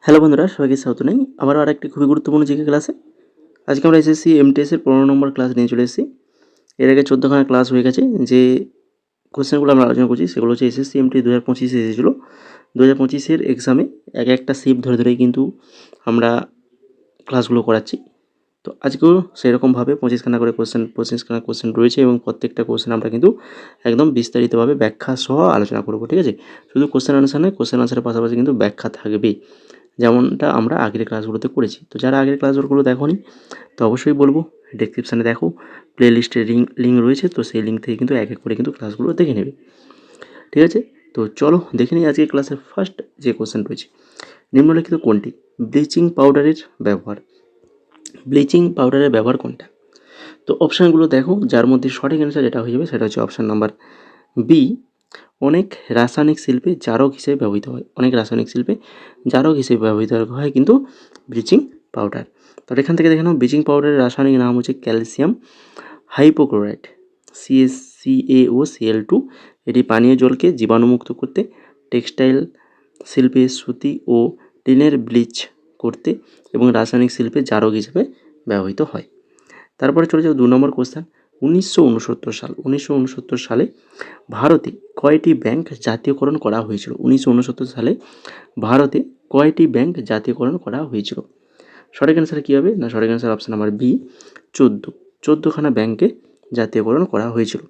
Hello বন্ধুরা, সবাইকে স্বাগত জানাই আবারও আরেকটি খুবই গুরুত্বপূর্ণ জিকে ক্লাসে। আজকে আমরা এসএসসি এমটিএস এর 15 নম্বর ক্লাস নিয়ে চলে এসেছি। এর আগে 14খানা ক্লাস হয়ে গেছে। যে কোশ্চেনগুলো আমরা আলোচনা করছি সেগুলো হচ্ছে এসএসসি এমটি 2025 এসেছিলো। 2025 এর এক্সামে এক একটা শিফট ধরে ধরেই কিন্তু আমরা ক্লাসগুলো করাচ্ছি। তো আজকেও সেরকমভাবে 25খানা করে কোশ্চেন রয়েছে এবং প্রত্যেকটা কোশ্চেন আমরা কিন্তু একদম বিস্তারিতভাবে ব্যাখ্যা সহ আলোচনা করব, ঠিক আছে? শুধু কোশ্চেন আনসার নয়, কোশ্চেন আনসারের পাশাপাশি কিন্তু ব্যাখ্যা থাকবেই, যেমনটা আমরা আগের ক্লাসগুলোতে করেছি। তো যারা আগের ক্লাসগুলো দেখোনি তো অবশ্যই বলবো ডেসক্রিপশানে দেখো, প্লে লিস্টের লিঙ্ক রয়েছে, তো সেই লিঙ্ক থেকে কিন্তু এক এক করে কিন্তু ক্লাসগুলো দেখে নেবে, ঠিক আছে? তো চলো দেখে নিই আজকে ক্লাসের ফার্স্ট যে কোশ্চেন রয়েছে, নিম্নলিখিত কোনটি ব্লিচিং পাউডারের ব্যবহার? ব্লিচিং পাউডারের ব্যবহার কোনটা? তো অপশানগুলো দেখো, যার মধ্যে সঠিক অ্যান্সার যেটা হয়ে যাবে সেটা হচ্ছে অপশান নাম্বার বি। অনেক রাসায়নিক শিল্পে জারক হিসেবে ব্যবহৃত হয়। অনেক রাসায়নিক শিল্পে জারক হিসেবে ব্যবহৃত হয় কিন্তু ব্লিচিং পাউডার। তো এখান থেকে দেখে নাও, ব্লিচিং পাউডারের রাসায়নিক নাম হচ্ছে ক্যালসিয়াম হাইপোক্লোরাইট, CaO Cl2। এটি পানীয় জলকে জীবাণুমুক্ত করতে, টেক্সটাইল শিল্পে সুতি ও লিনের ব্লিচ করতে এবং রাসায়নিক শিল্পে জারক হিসেবে ব্যবহৃত হয়। তারপরে চলে যাও 2 নম্বর কোশ্চেন। 1969 সালে ভারতে কয়টি ব্যাংক জাতীয়করণ করা হয়েছিল? 1969 সালে ভারতে কয়টি ব্যাংক জাতীয়করণ করা হয়েছিল? সঠিক অ্যান্সার কী হবে? না, সঠিক অ্যান্সার অপশান নাম্বার বি, 14খানা ব্যাংকে জাতীয়করণ করা হয়েছিল।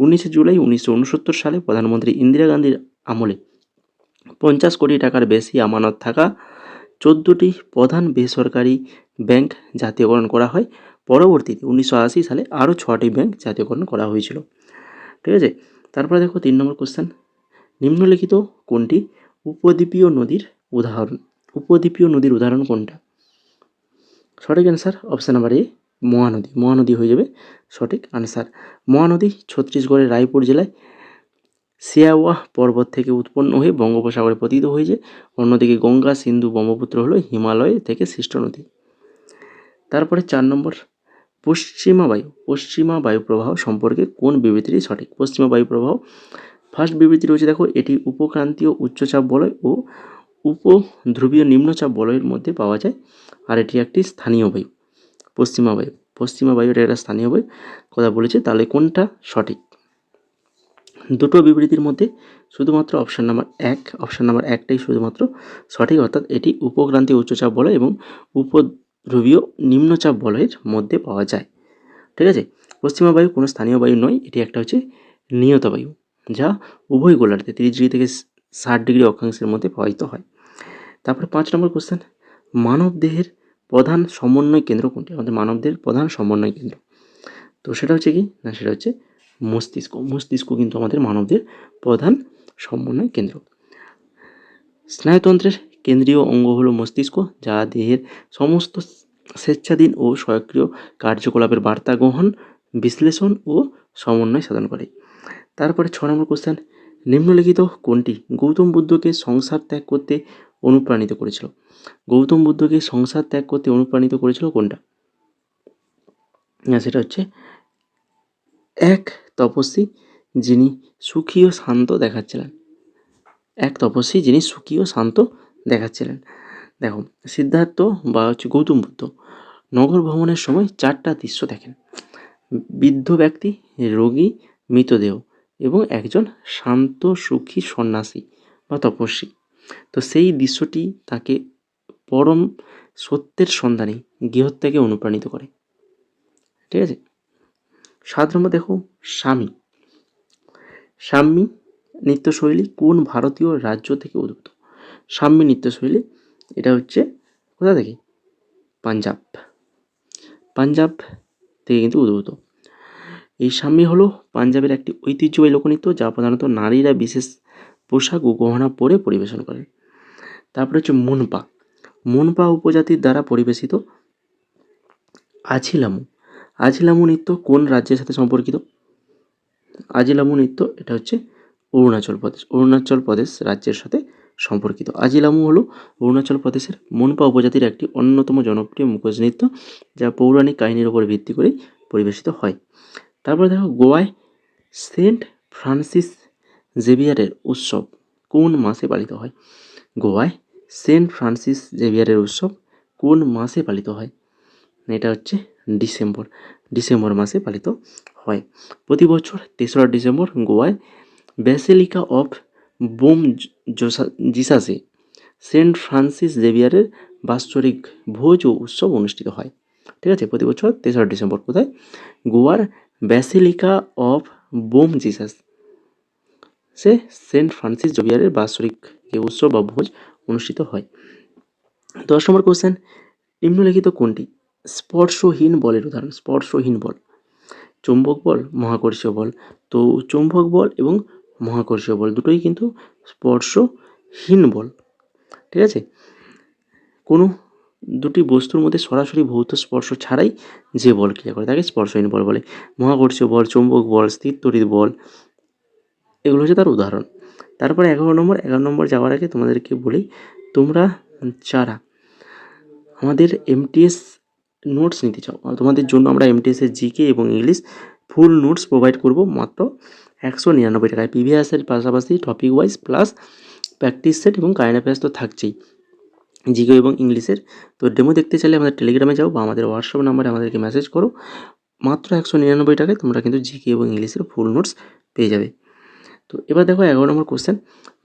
19 জুলাই 1969 সালে প্রধানমন্ত্রী ইন্দিরা গান্ধীর আমলে 50 কোটি টাকার বেশি আমানত থাকা 14টি প্রধান বেসরকারি ব্যাংক জাতীয়করণ করা হয়। পরবর্তীতে 1980 সালে আরও 6টি ব্যাংক জাতীয়করণ করা হয়েছিল, ঠিক আছে? তারপরে দেখো 3 নম্বর কোশ্চেন। নিম্নলিখিত কোনটি উপদ্বীপীয় নদীর উদাহরণ? উপদ্বীপীয় নদীর উদাহরণ কোনটা? সঠিক answer option number A, Mahanadi. Mahanadi হয়ে যাবে সঠিক আনসার। মহানদী ছত্তিশগড়ের রায়পুর জেলায় সিয়াওয়া পর্বত থেকে উৎপন্ন হয়ে বঙ্গোপসাগরে পতিত হয়েছে। অন্যদিকে গঙ্গা, সিন্ধু, ব্রহ্মপুত্র হলো হিমালয় থেকে সৃষ্ট নদী। তারপরে 4 নম্বর, পশ্চিমা বায়ু প্রবাহ সম্পর্কে কোন বিবৃতিটি সঠিক? পশ্চিমা বায়ু প্রবাহ ফার্স্ট বিবৃতি রয়েছে দেখো, এটি উপক্রান্তীয় উচ্চচাপ বলয় ও উপধ্রুবীয় নিম্নচাপ বলয়ের মধ্যে পাওয়া যায়, আর এটি একটি স্থানীয় বায়ু। পশ্চিমা বায়ু এটা একটা স্থানীয় বায়ু কথা বলেছে, তাহলে কোনটা সঠিক? দুটো বিবৃতির মধ্যে শুধুমাত্র অপশান নাম্বার একটাই শুধুমাত্র সঠিক, অর্থাৎ এটি উপক্রান্তীয় উচ্চচাপ বলয় এবং উপধ্রুবীয় নিম্নচাপ বলয়ের মধ্যে পাওয়া যায়, ঠিক আছে? পশ্চিমা বায়ু কোনো স্থানীয় বায়ু নয়, এটি একটা হচ্ছে নিয়ত বায়ু, যা উভয় গোলার্ধে 30 ডিগ্রি থেকে 60 ডিগ্রি অক্ষাংশের মধ্যে প্রবাহিত হয়। তারপরে 5 নম্বর কোশ্চেন, মানব দেহের প্রধান সমন্বয় কেন্দ্র কোনটি? আমাদের মানব দেহের প্রধান সমন্বয় কেন্দ্র, তো সেটা হচ্ছে কি না, সেটা হচ্ছে মস্তিষ্ক। মস্তিষ্ক কিন্তু আমাদের মানবদের প্রধান সমন্বয় কেন্দ্র। স্নায়ুতন্ত্রের কেন্দ্রীয় অঙ্গ হলো মস্তিষ্ক, যা দেহের সমস্ত স্বেচ্ছাধীন ও সক্রিয় কার্যকলাপের বার্তা গ্রহণ, বিশ্লেষণ ও সমন্বয় সাধন করে। তারপরে 6 নম্বর কোশ্চেন, নিম্নলিখিত কোনটি গৌতম বুদ্ধকে সংসার ত্যাগ করতে অনুপ্রাণিত করেছিল? গৌতম বুদ্ধকে সংসার ত্যাগ করতে অনুপ্রাণিত করেছিল কোনটা? সেটা হচ্ছে এক তপস্বী যিনি সুখী ও শান্ত দেখাচ্ছিলেন। দেখো, সিদ্ধার্থ বা হচ্ছে গৌতম বুদ্ধ নগর ভ্রমণের সময় 4টা দৃশ্য দেখেন: বৃদ্ধ ব্যক্তি, রোগী, মৃতদেহ এবং একজন শান্ত সুখী সন্ন্যাসী বা তপস্বী। তো সেই দৃশ্যটি তাকে পরম সত্যের সন্ধানে গৃহত্যাগে অনুপ্রাণিত করে, ঠিক আছে? 7 নম্বর দেখো, সাম্মি নৃত্যশৈলী কোন ভারতীয় রাজ্য থেকে উদ্ভূত? সাম্মি নৃত্যশৈলী এটা হচ্ছে কোথা থেকে? পাঞ্জাব থেকে কিন্তু উদ্ভূত। এই সাম্মি হলো পাঞ্জাবের একটি ঐতিহ্যবাহী লোকনৃত্য, যা প্রধানত নারীরা বিশেষ পোশাক ও গহনা পরে পরিবেশন করেন। তারপরে হচ্ছে মনপা উপজাতির দ্বারা পরিবেশিত আছিলামু নৃত্য কোন রাজ্যের সাথে সম্পর্কিত? আজিলামু নৃত্য এটা হচ্ছে অরুণাচল প্রদেশ রাজ্যের সাথে সম্পর্কিত। আজিলামু হলো অরুণাচল প্রদেশের মনপা উপজাতির একটি অন্যতম জনপ্রিয় মুখোশ নৃত্য, যা পৌরাণিক কাহিনীর উপর ভিত্তি করে পরিবেশিত হয়। তারপরে দেখো, গোয়ায় সেন্ট ফ্রান্সিস জেভিয়ারের উৎসব কোন মাসে পালিত হয়? গোয়ায় সেন্ট ফ্রান্সিস জেভিয়ারের উৎসব কোন মাসে পালিত হয়? এটা হচ্ছে ডিসেম্বর মাসে পালিত হয়। প্রতি বছর 3রা ডিসেম্বর গোয়ায় ব্যাসিলিকা অফ বোম জিসাসে সেন্ট ফ্রান্সিস জেভিয়ারের বাৎসরিক ভোজ ও উৎসব অনুষ্ঠিত হয়। ঠিক আছে, প্রতি বছর 3রা ডিসেম্বর কোথায়? গোয়ার ব্যাসিলিকা অফ বোম জিসাস সে সেন্ট ফ্রান্সিস জেভিয়ারের বাৎসরিক যে উৎসব বা ভোজ অনুষ্ঠিত হয়। 10 নম্বর কোশ্চেন, নিম্নলিখিত কোনটি স্পর্শহীন বলের উদাহরণ? স্পর্শহীন বল, চুম্বক বল, মহাকর্ষীয় বল। তো চুম্বক বল এবং মহাকর্ষীয় বল দুটোই কিন্তু স্পর্শহীন বল। ঠিক আছে, কোনো দুটি বস্তুর মধ্যে সরাসরি ভৌত স্পর্শ ছাড়াই যে বল ক্রিয়া করে তাকে স্পর্শহীন বল বলে। মহাকর্ষীয় বল, চুম্বক বল, স্থির তড়িৎ বল, এগুলো হচ্ছে তার উদাহরণ। তারপরে 11 নম্বর যাওয়ার আগে তোমাদেরকে বলি, তোমরা যারা আমাদের MTS নোটস নিতে চাও, তোমাদের জন্য আমরা MTSের জিকে এবং ইংলিশ ফুল নোটস প্রোভাইড করব মাত্র 199 টাকায়। প্রিভিয়াসের পাশাপাশি topic wise plus practice set এবং কারেন্ট অ্যাফেয়ার্স তো থাকছেই জিকে এবং ইংলিশের। তো ডেমো দেখতে চাইলে আমাদের টেলিগ্রামে যাও বা আমাদের হোয়াটসঅ্যাপ নাম্বারে আমাদেরকে মেসেজ করো। মাত্র 199 টাকায় তোমরা কিন্তু জিকে এবং ইংলিশের ফুল নোটস পেয়ে যাবে। তো এবার দেখো 11 নম্বর কোশ্চেন,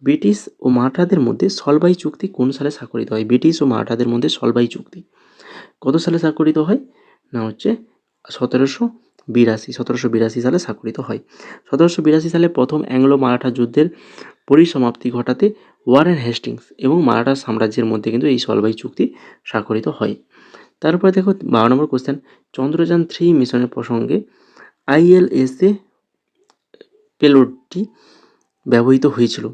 ব্রিটিশ ও মারাঠাদের মধ্যে সলবাই চুক্তি কোন সালে স্বাক্ষরিত হয়? ব্রিটিশ ও মারাঠাদের মধ্যে সলবাই চুক্তি কত সালে স্বাক্ষরিত হয়? না হচ্ছে 1782 সালে স্বাক্ষরিত হয়। 1782 সালে প্রথম অ্যাংলো মারাঠা যুদ্ধের পরিসমাপ্তি ঘটাতে ওয়ারেন হেস্টিংস এবং মারাঠা সাম্রাজ্যের মধ্যে কিন্তু এই সলবাই চুক্তি স্বাক্ষরিত হয়। তারপরে দেখো 12 নম্বর কোশ্চেন, চন্দ্রযান 3 মিশনের প্রসঙ্গে ILSA পেলোডটি ব্যবহৃত হয়েছিল।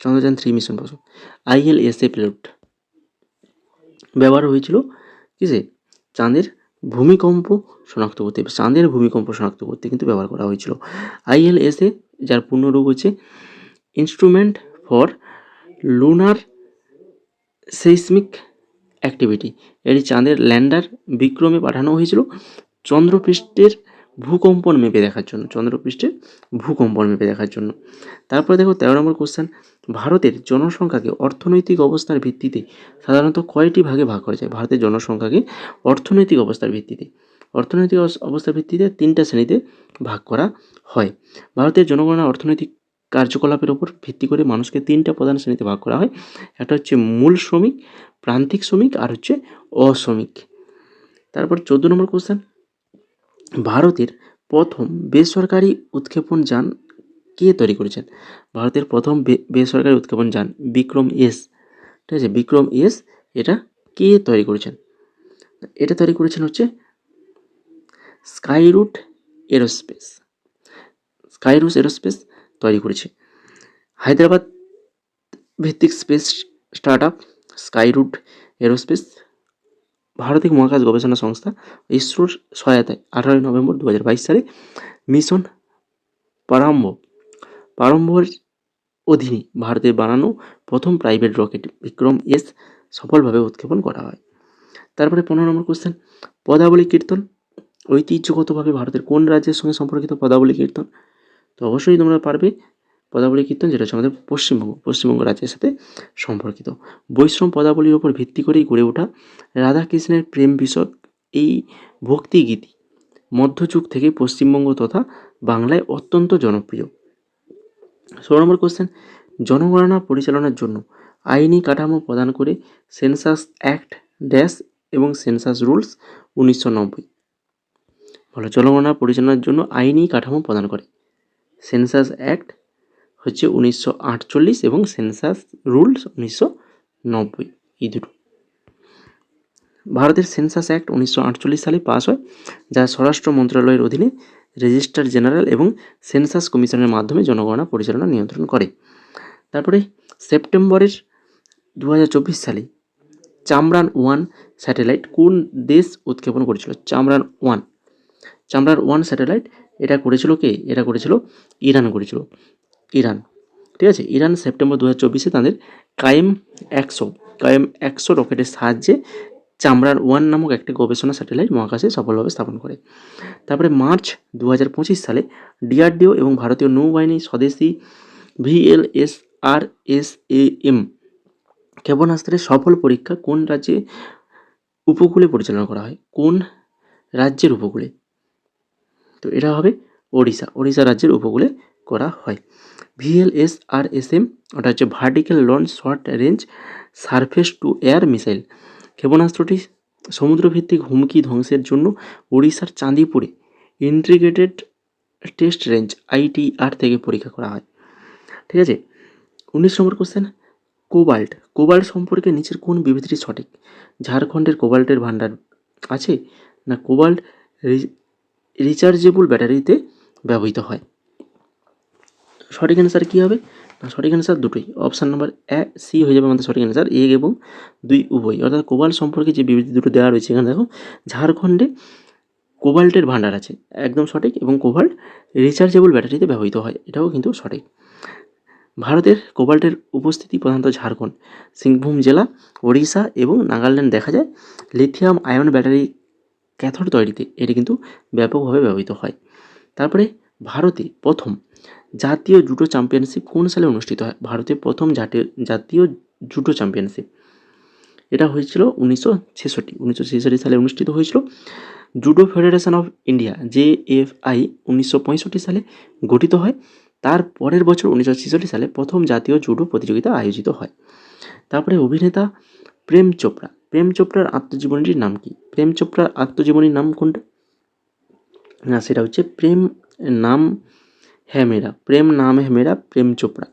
চন্দ্রযান 3 মিশন প্রসঙ্গে ILSA পেলোড ব্যবহার হয়েছিল কিসে? চাঁদের ভূমিকম্প শনাক্ত করতে কিন্তু ব্যবহার করা হয়েছিল। ILSA যার পূর্ণরূপ হচ্ছে ইনস্ট্রুমেন্ট ফর লুনার সেইসমিক অ্যাক্টিভিটি। এটি চাঁদের ল্যান্ডার বিক্রমে পাঠানো হয়েছিল চন্দ্রপৃষ্ঠের ভূকম্পন মেপে দেখার জন্য। তারপরে দেখো 13 নম্বর কোশ্চেন, ভারতের জনসংখ্যাকে অর্থনৈতিক অবস্থার ভিত্তিতে সাধারণত কয়টি ভাগে ভাগ করা যায়? ভারতের জনসংখ্যাকে অর্থনৈতিক অবস্থার ভিত্তিতে 3টা শ্রেণীতে ভাগ করা হয়। ভারতের জনগণনা অর্থনৈতিক কার্যকলাপের উপর ভিত্তি করে মানুষকে 3টা প্রধান শ্রেণীতে ভাগ করা হয়। একটা হচ্ছে মূল শ্রমিক, প্রান্তিক শ্রমিক আর হচ্ছে অশ্রমিক। তারপর 14 নম্বর কোশ্চেন, ভারতের প্রথম বেসরকারি উৎক্ষেপণ যান কে তৈরি করেছেন? ভারতের প্রথম বেসরকারি উৎক্ষেপণ যান বিক্রম এস। ঠিক আছে, বিক্রম এস এটা কে তৈরি করেছেন? এটা তৈরি করেছেন হচ্ছে স্কাইরুট এরোস্পেস তৈরি করেছে। হায়দ্রাবাদ ভিত্তিক space start up Skyroot aerospace ভারতীয় মহাকাশ গবেষণা সংস্থা ইসরোর সহায়তায় 18 নভেম্বর 2022 সালে মিশন প্রারম্ভের অধীনে ভারতের বানানো প্রথম প্রাইভেট রকেট বিক্রম এস সফলভাবে উৎক্ষেপণ করা হয়। তারপরে 15 নম্বর কোশ্চেন, পদাবলী কীর্তন ঐতিহ্যগতভাবে ভারতের কোন রাজ্যের সঙ্গে সম্পর্কিত? পদাবলী কীর্তন তো অবশ্যই তোমরা পারবে। পদাবলী কীর্তন যেটা হচ্ছে আমাদের পশ্চিমবঙ্গ রাজ্যের সাথে সম্পর্কিত। বৈষ্ণব পদাবলীর ওপর ভিত্তি করেই গড়ে ওঠা রাধাকৃষ্ণের প্রেম বিষয়ক এই ভক্তিগীতি মধ্যযুগ থেকে পশ্চিমবঙ্গ তথা বাংলায় অত্যন্ত জনপ্রিয়। 16 নম্বর কোশ্চেন, জনগণনা পরিচালনার জন্য আইনি কাঠামো প্রদান করে সেন্সাস অ্যাক্ট ড্যাশ এবং সেন্সাস রুলস 1990। বলো, জনগণনা পরিচালনার জন্য আইনি কাঠামো প্রদান করে সেন্সাস অ্যাক্ট হচ্ছে 1948 এবং সেন্সাস রুলস 1990, এই দুটো। ভারতের সেন্সাস অ্যাক্ট 1948 সালে পাস হয়, যা স্বরাষ্ট্র মন্ত্রণালয়ের অধীনে রেজিস্ট্রার জেনারেল এবং সেন্সাস কমিশনের মাধ্যমে জনগণনা পরিচালনা নিয়ন্ত্রণ করে। তারপরে সেপ্টেম্বরের 2024 সালে চামরান-1 স্যাটেলাইট কোন দেশ উৎক্ষেপণ করেছিল? চামরান-1 স্যাটেলাইট এটা করেছিল কে? এটা করেছিল ইরান। ঠিক আছে, ইরান সেপ্টেম্বর 2024 তাদের কায়েম-100 রকেটের সাহায্যে চামরান-1 নামক একটি গবেষণা স্যাটেলাইট মহাকাশে সফলভাবে স্থাপন করে। তারপরে মার্চ 2025 সালে ডিআরডিও এবং ভারতীয় নৌবাহিনী স্বদেশী VLSRSAM ক্ষেপণাস্ত্রের সফল পরীক্ষা কোন রাজ্যে উপকূলে পরিচালনা করা হয়? কোন রাজ্যের উপকূলে? তো এটা হবে ওড়িশা রাজ্যের উপকূলে করা হয়। VLSRSM ওটা হচ্ছে vertical launch short range surface to air missile. ক্ষেপণাস্ত্রটি সমুদ্রভিত্তিক হুমকি ধ্বংসের জন্য ওড়িশার চাঁদিপুরে ইন্টিগ্রেটেড টেস্ট রেঞ্জ ITR থেকে পরীক্ষা করা হয়। ঠিক আছে, 19 নম্বর কোশ্চেন, কোবাল্ট সম্পর্কে নিচের কোন বিবৃতিটি সঠিক? ঝাড়খণ্ডের কোবাল্টের ভাণ্ডার আছে, না কোবাল্ট রিচার্জেবল ব্যাটারিতে ব্যবহৃত হয়? সঠিক অ্যান্সার কী হবে? না সঠিক অ্যান্সার দুটোই, অপশান নাম্বার সি হয়ে যাবে আমাদের সঠিক অ্যান্সার, 1 এবং 2 উভয়। অর্থাৎ কোবাল্ট সম্পর্কে যে বিবৃতি দুটো দেওয়া রয়েছে এখানে দেখো, ঝাড়খণ্ডে কোবাল্টের ভাণ্ডার আছে, একদম সঠিক, এবং কোবাল্ট রিচার্জেবল ব্যাটারিতে ব্যবহৃত হয়, এটাও কিন্তু সঠিক। ভারতের কোবাল্টের উপস্থিতি প্রধানত ঝাড়খণ্ড, সিংভূম জেলা, ওড়িশা এবং নাগাল্যান্ড দেখা যায়। লিথিয়াম আয়ন ব্যাটারি ক্যাথোড তৈরিতে এটি কিন্তু ব্যাপকভাবে ব্যবহৃত হয়। তারপরে ভারতে প্রথম জাতীয় জুডো চ্যাম্পিয়নশিপ কোন সালে অনুষ্ঠিত হয়? ভারতে প্রথম জাতীয় জুডো চ্যাম্পিয়নশিপ এটা হয়েছিল 1966 সালে অনুষ্ঠিত হয়েছিল। Judo federation of India JFI 1965 সালে গঠিত হয়। তার পরের বছর 1966 সালে প্রথম জাতীয় জুডো প্রতিযোগিতা আয়োজিত হয়। তারপরে অভিনেতা প্রেম চোপড়ার আত্মজীবনীটির নাম কি? প্রেম চোপড়ার আত্মজীবনীর নাম কোনটা? না সেটা হচ্ছে প্রেম নাম হ্যাঁ মেরা, প্রেম নাম হ্যাঁ মেরা প্রেম চোপড়া,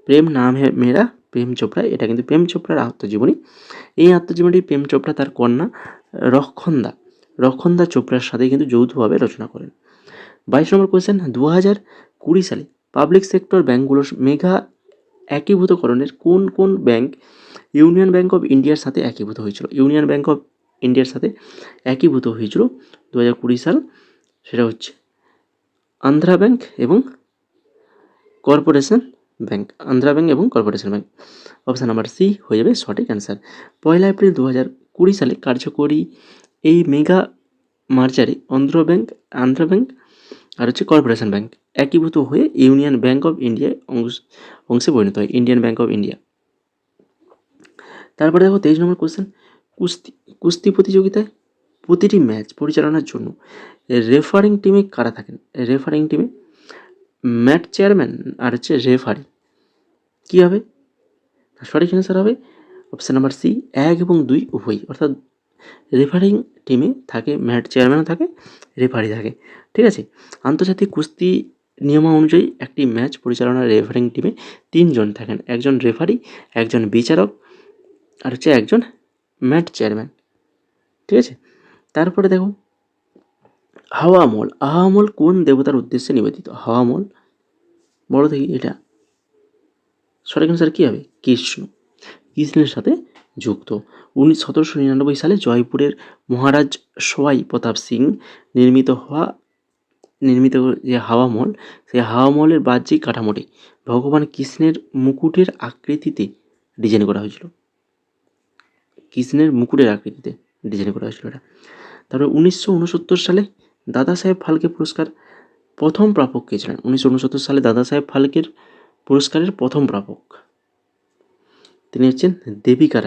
প্রেম নাম হ্যাঁ মেরা প্রেম চোপড়া, এটা কিন্তু প্রেম চোপড়ার আত্মজীবনী। এই আত্মজীবনীটি প্রেম চোপড়া তার কন্যা রক্ষন্দা চোপড়ার সাথে কিন্তু যৌথভাবে রচনা করেন। 22 নম্বর কোয়েশ্চেন, 2020 সালে পাবলিক সেক্টর ব্যাঙ্কগুলোর মেগা একীভূতকরণের কোন কোন ব্যাংক ইউনিয়ন ব্যাংক অফ ইন্ডিয়ার সাথে একীভূত হয়েছিল? ইউনিয়ন ব্যাংক অফ ইন্ডিয়ার সাথে একীভূত হয়েছিল 2020 সাল, সেটা হচ্ছে আন্ধ্রা ব্যাংক এবং corporation bank, option number C হয়ে যাবে সঠিক অ্যান্সার। 1 এপ্রিল 2020 সালে কার্যকরী এই মেগা মার্জারে আন্ধ্রা ব্যাংক আর হচ্ছে কর্পোরেশন ব্যাংক একীভূত হয়ে ইউনিয়ন ব্যাংক অফ ইন্ডিয়া অংশে পরিণত হয়, ইন্ডিয়ান ব্যাংক অফ ইন্ডিয়া। তারপরে দেখো 23 নম্বর কোশ্চেন, কুস্তি প্রতিযোগিতায় প্রতিটি ম্যাচ পরিচালনার জন্য রেফারিং টিমে কারা থাকেন? রেফারিং টিমে ম্যাচ চেয়ারম্যান আর হচ্ছে রেফারি। কী হবে? সঠিক অ্যান্সার হবে অপশান নাম্বার সি, 1 এবং 2 উভয়ই। অর্থাৎ রেফারিং টিমে থাকে ম্যাচ চেয়ারম্যানও থাকে, রেফারি থাকে। ঠিক আছে, আন্তর্জাতিক কুস্তি নিয়ম অনুযায়ী একটি ম্যাচ পরিচালনার রেফারিং টিমে 3 জন থাকেন, একজন রেফারি, একজন বিচারক আর হচ্ছে একজন ম্যাচ চেয়ারম্যান। ঠিক আছে, তারপরে দেখো হাওয়া মহল কোন দেবতার উদ্দেশ্যে নিবেদিত? হাওয়া মহল বড় দেখি এটা, সঠিক অ্যান্সার কী হবে? কৃষ্ণের সাথে যুক্ত। 1799 সালে জয়পুরের মহারাজ সওয়াই প্রতাপ সিং নির্মিত যে হাওয়া মহল, সেই হাওয়া মহলের বাহ্যিক কাঠামোটি ভগবান কৃষ্ণের মুকুটের আকৃতিতে ডিজাইন করা হয়েছিল, এটা। তারপরে 1969 সালে দাদা সাহেব ফালকে পুরস্কার প্রথম প্রাপক কে ছিলেন? 1969 সালে দাদা সাহেব ফালকের পুরস্কারের প্রথম প্রাপক তিনি হচ্ছেন দেবিকা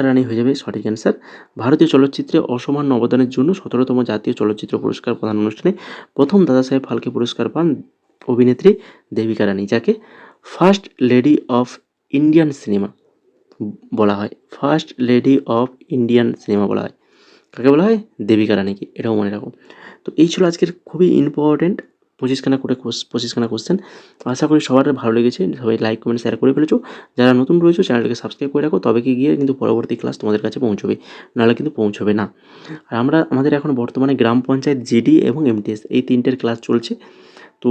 রানী হয়ে যাবে সঠিক অ্যান্সার। ভারতীয় চলচ্চিত্রে অসামান্য অবদানের জন্য 17তম জাতীয় চলচ্চিত্র পুরস্কার প্রদান অনুষ্ঠানে প্রথম দাদা সাহেব ফালকে পুরস্কার পান অভিনেত্রী দেবিকা রানী, যাকে first lady of Indian cinema বলা হয়। কাকে বলা হয়? দেবিকা রানীকে, এটাও মনে রাখো। তো এই ছিল আজকের খুবই ইম্পর্টেন্ট 25খানা কোশ্চেন। আশা করি সবার ভালো লেগেছে, সবাই লাইক কমেন্ট শেয়ার করে ফেলেছো। যারা নতুন রয়েছে চ্যানেলটাকে সাবস্ক্রাইব করে রাখো, তবে কি গিয়ে কিন্তু পরবর্তী ক্লাস তোমাদের কাছে পৌঁছবে, নাহলে কিন্তু পৌঁছবে না। আর আমাদের এখন বর্তমানে গ্রাম পঞ্চায়েত GD এবং MTS এই 3টের ক্লাস চলছে। তো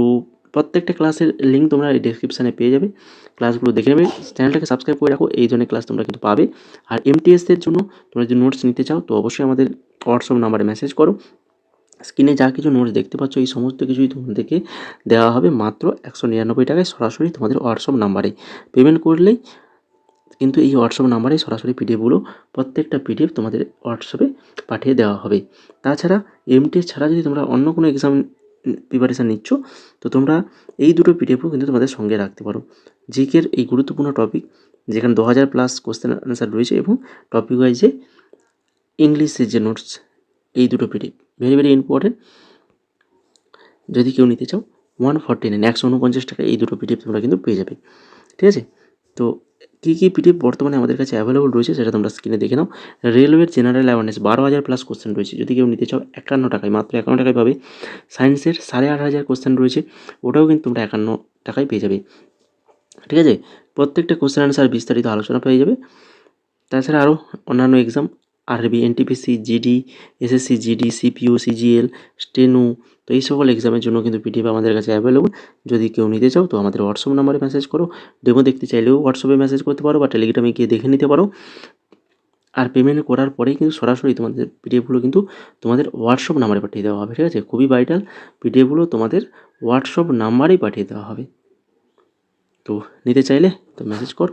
প্রত্যেকটা ক্লাসের লিঙ্ক তোমরা এই ডেসক্রিপশানে পেয়ে যাবে, ক্লাসগুলো দেখে নেবে। চ্যানেলটাকে সাবস্ক্রাইব করে রাখো, এই ধরনের ক্লাস তোমরা কিন্তু পাবে। আর MTS-এর জন্য তোমরা যদি নোটস নিতে চাও তো অবশ্যই আমাদের হোয়াটসঅ্যাপ নাম্বারে মেসেজ করো। স্ক্রিনে যা কিছু নোটস দেখতে পাচ্ছ এই সমস্ত কিছুই তোমাদেরকে দেওয়া হবে মাত্র 199 টাকায়, সরাসরি তোমাদের হোয়াটসঅ্যাপ নাম্বারে পেমেন্ট করলেই কিন্তু এই হোয়াটসঅ্যাপ নাম্বারে সরাসরি পিডিএফগুলো প্রত্যেকটা পিডিএফ তোমাদের হোয়াটসঅ্যাপে পাঠিয়ে দেওয়া হবে। তাছাড়া MTS ছাড়া যদি তোমরা অন্য কোনো এক্সাম প্রিপারেশান নিচ্ছ তো তোমরা এই দুটো পিডিএফও কিন্তু তোমাদের সঙ্গে রাখতে পারো। জিকের এই গুরুত্বপূর্ণ টপিক যেখানে 2000+ কোশ্চেন অ্যান্সার রয়েছে এবং টপিক ওয়াইজে ইংলিশের যে নোটস, এই দুটো পিডিএফ ভেরি ভেরি ইম্পর্টেন্ট। যদি কেউ নিতে চাও 149 টাকা এই দুটো পিডিএফ তোমরা কিন্তু পেয়ে যাবে, ঠিক আছে। তো কী কী পিডিএফ বর্তমানে আমাদের কাছে অ্যাভেলেবল রয়েছে সেটা তোমরা স্ক্রিনে দেখে নাও। রেলওয়ের জেনারেল অ্যাওয়ারনেস 12,000+ কোশ্চেন রয়েছে, যদি কেউ নিতে চাও 51 টাকায়, মাত্র 51 টাকায় পাবে। সায়েন্সের 8,500 কোশ্চেন রয়েছে, ওটাও কিন্তু তোমরা 51 টাকায় পেয়ে যাবে, ঠিক আছে। প্রত্যেকটা কোশ্চেন অ্যান্সার বিস্তারিত আলোচনা পেয়ে যাবে। তাছাড়া আরও অন্যান্য এক্সাম, আরবি, NTPC, GD, SSC GD, CPU, CGL, steno, তো এই সকল এক্সামের জন্য কিন্তু পিডিএফ আমাদের কাছে অ্যাভেলেবল। যদি কেউ নিতে চাও তো আমাদের হোয়াটসঅ্যাপ নাম্বারে মেসেজ করো। ডেমো দেখতে চাইলেও হোয়াটসঅ্যাপে মেসেজ করতে পারো বা টেলিগ্রামে গিয়ে দেখে নিতে পারো। আর পেমেন্ট করার পরেই কিন্তু সরাসরি তোমাদের পিডিএফগুলো কিন্তু তোমাদের হোয়াটসঅ্যাপ নাম্বারে পাঠিয়ে দেওয়া হবে, ঠিক আছে। খুবই ভাইটাল, পিডিএফগুলো তোমাদের হোয়াটসঅ্যাপ নাম্বারেই পাঠিয়ে দেওয়া হবে। তো নিতে চাইলে তো মেসেজ করো।